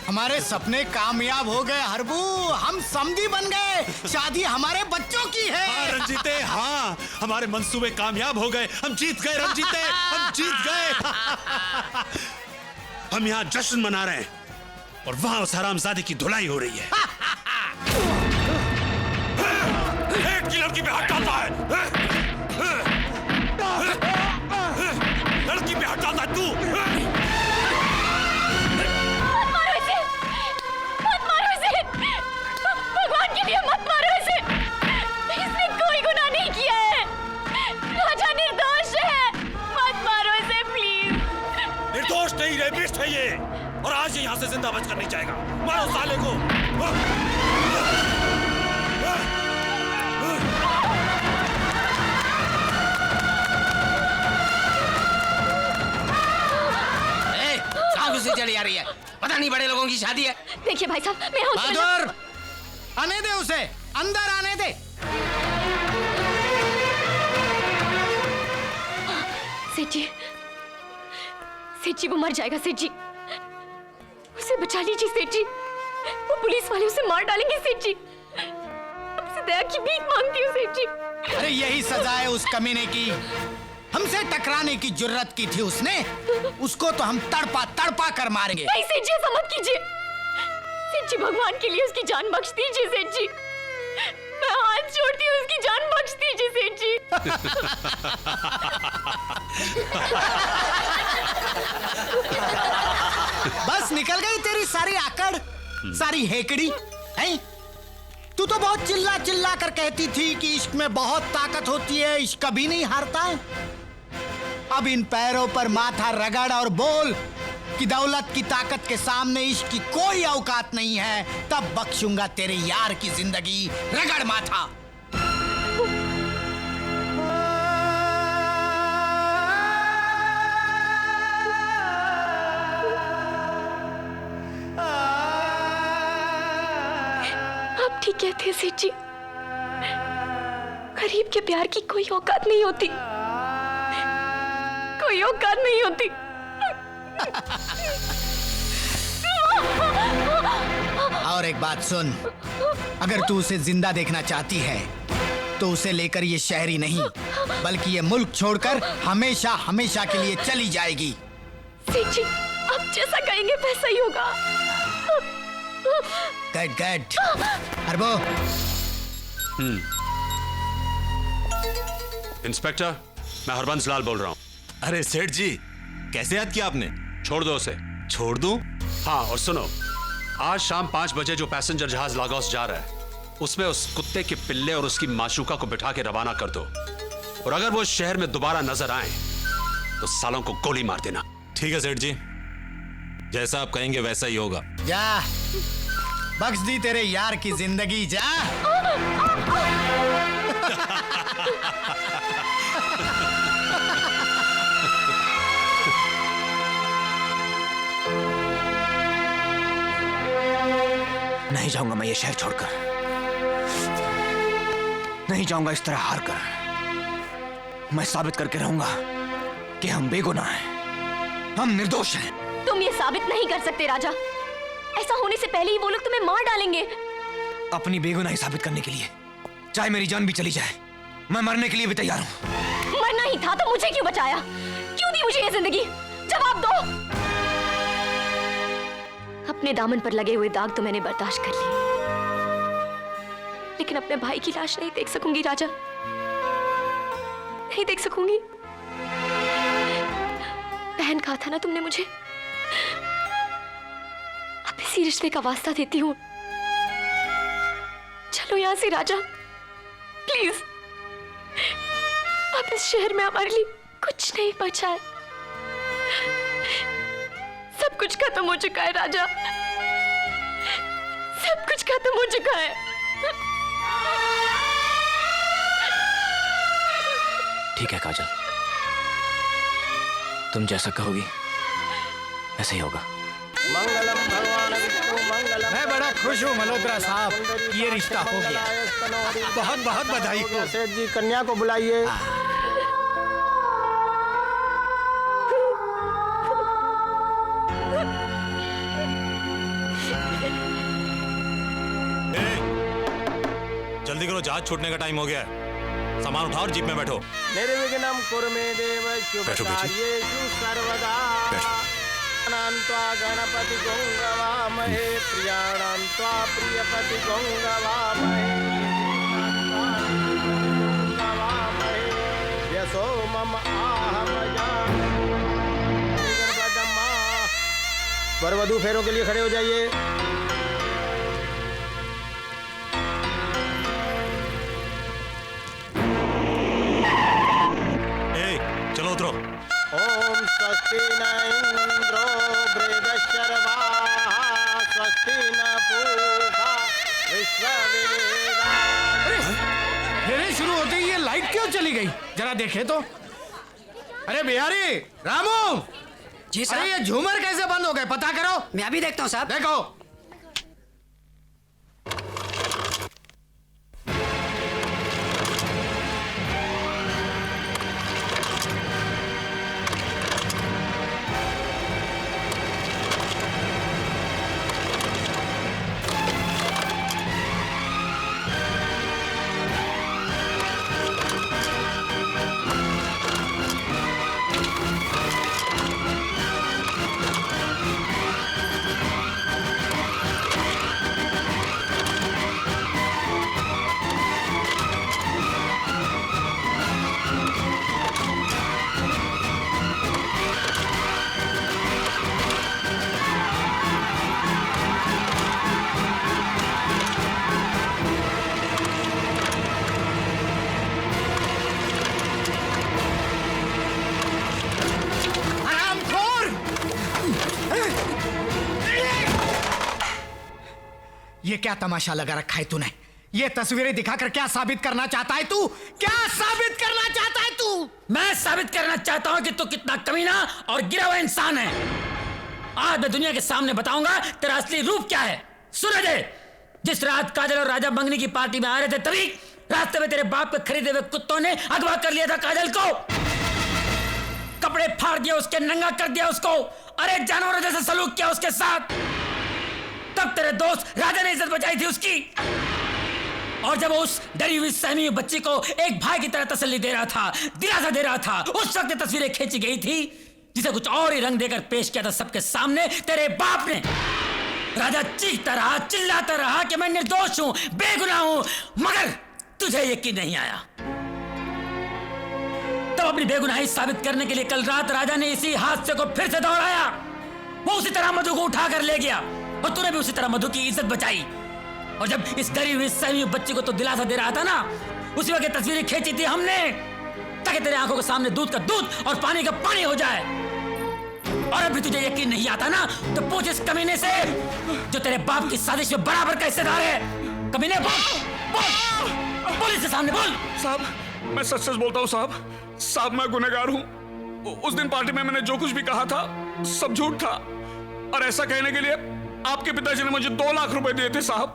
हमारे सपने कामयाब हो गए हरबू, हम समधी बन गए, शादी हमारे बच्चों की है। हाँ रंजीते, हाँ हमारे मंसूबे कामयाब हो गए, हम जीत गए रंजीते, हम जीत गए। हम यहाँ जश्न मना रहे हैं और वहाँ उस हरामजादे की धुलाई हो रही है। एक की लड़की पे हाथ डालता है, लड़की पे हाथ डालता है तू। भगवान के लिए मत मारो इसे, इसने कोई गुनाह नहीं किया है, राजा निर्दोष है, मत मारो इसे प्लीज। निर्दोष नहीं, रेपिस्ट है ये, और आज ये यहाँ से जिंदा बचकर नहीं जाएगा। मारो साले को। सांप से चली आ रही है, पता नहीं बड़े लोगों की शादी है। देखिए भाई साहब, मैं हॉस्पिटल। बहादुर, आने दे उसे, अंदर आने दे। सेठ जी वो मर जाएगा सेठ जी, उसे बचा लीजिए सेठ जी, वो पुलिस वाले उसे मार डालेंगे सेठ जी, आपसे दया की भीख मांगती हूँ सेठ जी। अरे यही सजा है उस कमीने की, हमसे टकराने की जुर्रत की थी उसने, उसको तो हम तड़पा तड़पा कर मारेंगे। नहीं सेठ जी, ऐसा मत कीजिए सेठ जी, भगवान के लिए उसकी जान बख्श दीजिए सेठ जी, मैं हाथ जोड़ती हूँ, उसकी जान बख्श दीजिए सेठ जी। बस निकल गई तेरी सारी आकड़, सारी हेकड़ी हैं? तू तो बहुत चिल्ला चिल्ला कर कहती थी कि इश्क में बहुत ताकत होती है, इश्क कभी नहीं हारता है। अब इन पैरों पर माथा रगड़ और बोल कि दौलत की ताकत के सामने इश्क की कोई औकात नहीं है, तब बख्शूंगा तेरे यार की जिंदगी। रगड़ माथा। आप ठीक कहते हैं सेठ जी, गरीब के प्यार की कोई औकात नहीं होती, कोई औकात नहीं होती। और एक बात सुन, अगर तू उसे जिंदा देखना चाहती है तो उसे लेकर ये शहर ही नहीं बल्कि ये मुल्क छोड़कर हमेशा हमेशा के लिए चली जाएगी। सेठ जी, आप जैसा कहेंगे वैसा ही होगा। Good good. हरबो। इंस्पेक्टर, मैं हरबंस लाल बोल रहा हूँ। अरे सेठ जी, कैसे याद किया आपने? छोड़ दो उसे। छोड़ दूं? हाँ, और सुनो, आज शाम 5 बजे जो पैसेंजर जहाज लागोस जा रहा है उसमें उस कुत्ते के पिल्ले और उसकी माशूका को बिठा के रवाना कर दो, और अगर वो शहर में दोबारा नजर आए तो सालों को गोली मार देना। ठीक है सेठ जी, जैसा आप कहेंगे वैसा ही होगा। जा, बख्श दी तेरे यार की जिंदगी, जा। नहीं जाऊंगा मैं ये शहर छोड़कर, नहीं जाऊंगा इस तरह हार कर। मैं साबित करके रहूंगा कि हम बेगुनाह हैं, हम निर्दोष हैं। तुम ये साबित नहीं कर सकते राजा, ऐसा होने से पहले ही वो लोग तुम्हें मार डालेंगे। अपनी बेगुनाही साबित करने के लिए चाहे मेरी जान भी चली जाए, मैं मरने के लिए भी तैयार हूं। मरना ही था तो मुझे क्यों बचाया, क्यों दी मुझे ये जिंदगी, जवाब दो। अपने दामन पर लगे हुए दाग तो मैंने बर्दाश्त कर लिए, लेकिन अपने भाई की लाश नहीं देख सकूंगी राजा, नहीं देख सकूंगी। बहन कहा था ना तुमने मुझे, अब इसी रिश्ते का वास्ता देती हूँ। चलो यहां से राजा, प्लीज। अब इस शहर में हमारे लिए कुछ नहीं बचा है, सब कुछ खत्म हो चुका है राजा, सब कुछ खत्म हो चुका है। ठीक है काजल, तुम जैसा कहोगी ऐसा ही होगा। मंगलम भगवान विष्णु मंगलम। मैं बड़ा खुश हूँ मल्होत्रा साहब, ये रिश्ता हो गया। बहुत बहुत बधाई हो। सेठ जी, कन्या को बुलाइए। जल्दी करो, जहाज छूटने का टाइम हो गया है। सामान उठाओ और जीप में बैठो। निर्विघ्नं कुरु मे देव शुभकार्येषु सर्वदा। प्राणान्त्वा गणपति गंगवामहे प्रियाणान्त्वा प्रियपति गंगवामहे यशो मम आहमया। वरवधू फेरों के लिए खड़े हो जाइए। चलो उतरो। ओम स्वस्ति न इंद्रो बृहस्पतिर्वाः स्वस्ति न पूषा विश्ववेदाः। फेरे शुरू होते ही ये लाइट क्यों चली गई? जरा देखे तो। अरे बिहारी, रामू जी साहब। अरे ये झूमर कैसे बंद हो गए? पता करो। मैं अभी देखता हूँ साहब। देखो। ये क्या तमाशा लगा रखा है तूने? ये तस्वीरें दिखाकर क्या साबित करना चाहता है तू? क्या साबित करना चाहता है तू? मैं साबित करना चाहता हूं कि तू कितना कमीना और गिरा हुआ इंसान है। आज मैं दुनिया के सामने बताऊंगा तेरा असली रूप क्या है। सुन दे, जिस रात काजल और राजा मंगनी की पार्टी में आ रहे थे तभी रास्ते में तेरे बाप के खरीदे हुए कुत्तों ने अगवा कर लिया था काजल को। कपड़े फाड़ दिया उसके, नंगा कर दिया उसको। अरे जानवरों जैसे सलूक किया उसके साथ। तब तेरे दोस्त राजा ने इज्जत बचाई थी उसकी। और जब उस डरी हुई सहमी हुई बच्ची को एक भाई की तरह तसल्ली दे रहा था, दिलासा दे रहा था, उस वक्त तस्वीरें खींची गई थी जिसे कुछ और ही रंग देकर पेश किया था सबके सामने तेरे बाप ने। राजा चीखता रहा, चिल्लाता रहा कि मैं निर्दोष हूं, बेगुनाह हूं, मगर तुझे यकीन नहीं आया। तब अपनी बेगुनाही साबित करने के लिए कल रात राजा ने इसी हादसे को फिर से दोहराया। वो उसी तरह मधु को उठाकर ले गया और तूने भी उसी तरह मधु की इज्जत बचाई। और जब इस गरीब हुई सहमी हुई बच्ची को तो दिलासा दे रहा था ना, उसी वक्त तस्वीरें खींची थी हमने ताकि तेरे आंखों के सामने दूध का दूध और पानी का पानी हो जाए। और अभी तुझे यकीन नहीं आता ना, तो पूछ इस कमीने से जो तेरे बाप की साजिश में बराबर का हिस्सेदार है। कमीने बोल, बोल इसके सामने बोल। साहब, मैं सच सच बोलता हूँ साहब। साहब, मैं गुनहगार हूँ। उस दिन पार्टी में मैंने जो कुछ भी कहा था सब झूठ था। और ऐसा कहने के लिए आपके पिताजी ने मुझे 2 लाख रुपए दिए थे साहब।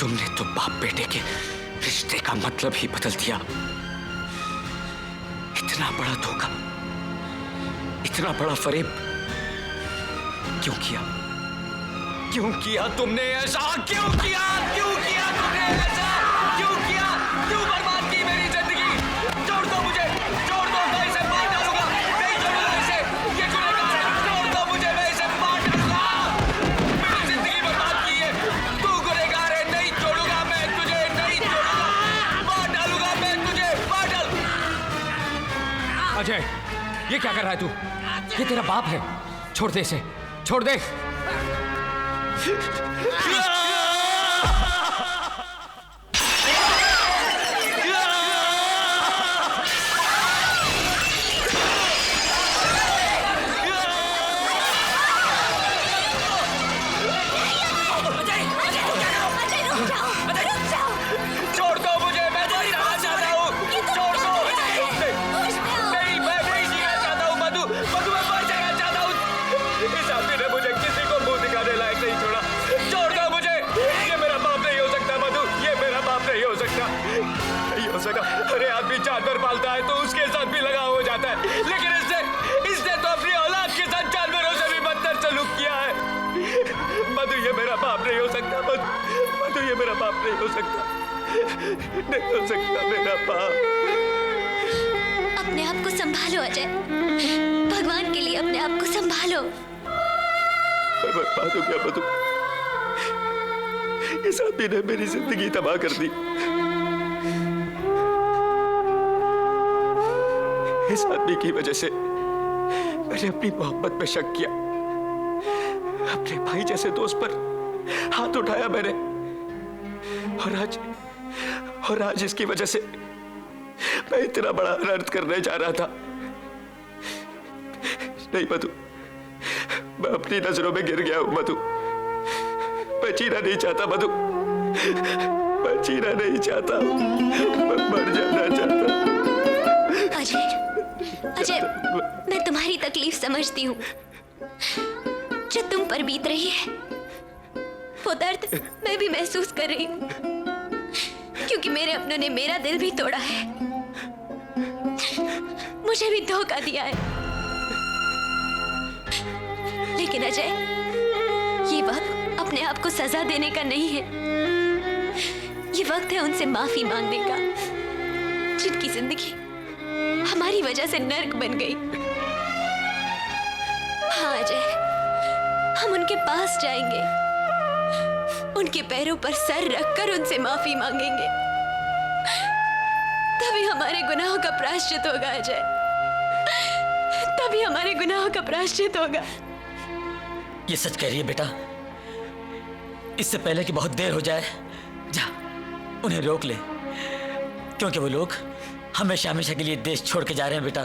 तुमने तो बाप बेटे के रिश्ते का मतलब ही बदल दिया। इतना बड़ा धोखा, इतना बड़ा फरेब क्यों किया? क्यों किया तुमने ऐसा? क्यों किया? क्यों किया तुमने ऐसा? क्यों किया? क्यों बर्बाद की मेरी जिंदगी? छोड़ दो मुझे, छोड़ दो, मैं इसे मार डालूंगा। नहीं छोड़ूंगा इसे, ये गुनहगार है। छोड़ दो मुझे, मैं इसे मार डालूंगा। मेरी जिंदगी बर्बाद की है, तू गुनहगार है। नहीं छोड़ूंगा मैं तुझे, नहीं छोड़ूंगा। मार डालूंगा मैं तुझे, मार डाल। अजय, ये क्या कर रहा है तू? ये तेरा बाप है। छोड़ दे इसे, छोड़ दे। छोड़ दो मुझे, मैं तुम्हारी बात चाहता हूँ। छोड़ दो। सकता। अरे आदमी जानवर पालता है तो उसके साथ भी लगाव हो जाता है, लेकिन इसने तो अपनी औलाद के साथ जानवरों से भी बदतर सलूक किया है। मधु ये मेरा बाप नहीं हो सकता, मधु ये मेरा बाप नहीं हो सकता, नहीं हो सकता मेरा बाप। अपने आप को संभालो अजय, भगवान के लिए अपने आप को संभालो। मैं बर्बाद हो गया मधु, इस आदमी ने मेरी जिंदगी तबाह कर दी। इस आदमी की वजह से मैंने अपनी मोहब्बत पे शक किया, अपने भाई जैसे दोस्त पर हाथ उठाया मैंने, और आज इसकी वजह से मैं इतना बड़ा अनर्थ करने जा रहा था। नहीं मधु, मैं अपनी नजरों में गिर गया हूं मधु। मैं जीना नहीं चाहता मधु, मैं जीना नहीं चाहता, मैं मर जाना चाहता। अजय, अजय, मैं तुम्हारी तकलीफ समझती हूँ जो तुम पर बीत रही है। वो दर्द मैं भी महसूस कर रही हूँ, क्योंकि मेरे अपनों ने मेरा दिल भी तोड़ा है, मुझे भी धोखा दिया है। लेकिन अजय, ये वक्त अपने आप को सजा देने का नहीं है, ये वक्त है उनसे माफी मांगने का, जिनकी जिंदगी हमारी वजह से नर्क बन गई। हाँ अजय, हम उनके पास जाएंगे, उनके पैरों पर सर रखकर उनसे माफी मांगेंगे, तभी हमारे गुनाहों का प्रायश्चित होगा अजय, तभी हमारे गुनाहों का प्रायश्चित होगा। ये सच कह रही है बेटा, इससे पहले कि बहुत देर हो जाए जा उन्हें रोक ले, क्योंकि वो लोग हमेशा हमेशा के लिए देश छोड़ के जा रहे हैं बेटा।